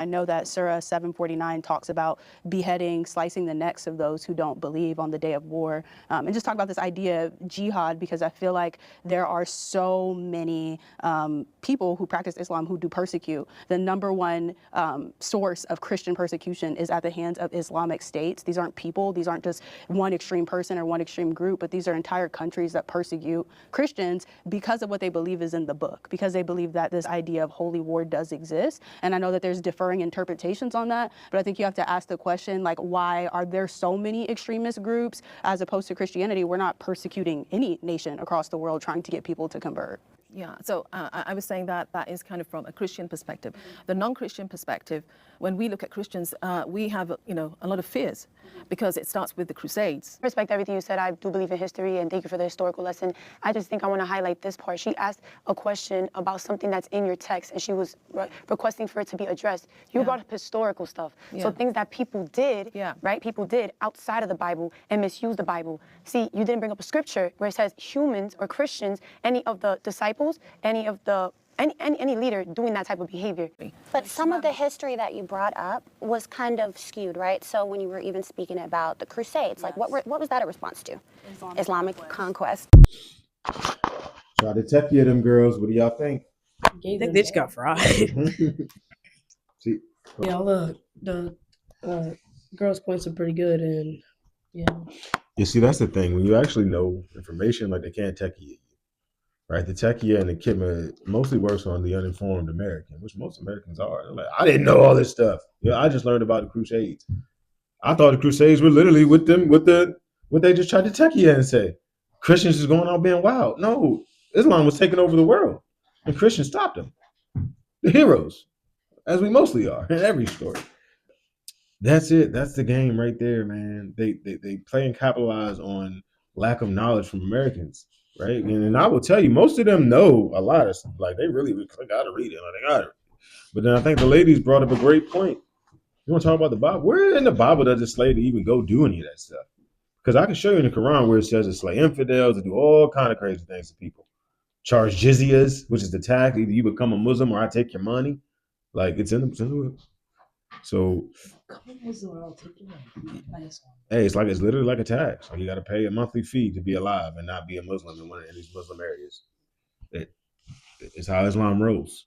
I know that Surah 749 talks about beheading, slicing the necks of those who don't believe on the day of war. And just talk about this idea of jihad, because I feel like there are so many people who practice Islam who do persecute. The number one source of Christian persecution is at the hands of Islamic states. These aren't people, these aren't just one extreme person or one extreme group, but these are entire countries that persecute Christians because of what they believe is in the book, because they believe that this idea of holy war does exist. And I know that there's different interpretations on that, but I think you have to ask the question, like, why are there so many extremist groups as opposed to Christianity? We're not persecuting any nation across the world trying to get people to convert. Yeah, so I was saying that is kind of from a Christian perspective. The non-Christian perspective, when we look at Christians, we have, a lot of fears because it starts with the Crusades. I respect everything you said. I do believe in history, and thank you for the historical lesson. I just think I want to highlight this part. She asked a question about something that's in your text, and she was requesting for it to be addressed. You brought up historical stuff. So things that people did, right? People did outside of the Bible and misused the Bible. See, you didn't bring up a scripture where it says humans or Christians, any of the disciples, any of the any leader doing that type of behavior. But some of the history that you brought up was kind of skewed, right? So when you were even speaking about the Crusades, like what was that a response to? Islamic conquest. Try to tech you, them girls. What do y'all think? I think they just got fried. See, Yeah, look, the girls' points are pretty good, and yeah. you see, that's the thing. When you actually know information, like they can't tech you. Right, the techie and the Kidma mostly works on the uninformed American, which most Americans are. They're like, I didn't know all this stuff. Yeah, I just learned about the Crusades. I thought the Crusades were literally what they just tried to tech you and say. Christians is going out being wild. No, Islam was taking over the world, and Christians stopped them. The heroes, as we mostly are in every story. That's it. That's the game right there, man. They play and capitalize on lack of knowledge from Americans. Right, and I will tell you, most of them know a lot of stuff. Like they really gotta read it. Like they gotta. But then I think the ladies brought up a great point. You want to talk about the Bible? Where in the Bible does it slay to even go do any of that stuff? Because I can show you in the Quran where it says to slay infidels, to do all kind of crazy things to people. Charge jizyas, which is the tax. Either you become a Muslim or I take your money. Like it's in the. So. Hey, it's literally like a tax. Like you got to pay a monthly fee to be alive and not be a Muslim in one of these Muslim areas. It's how Islam rolls.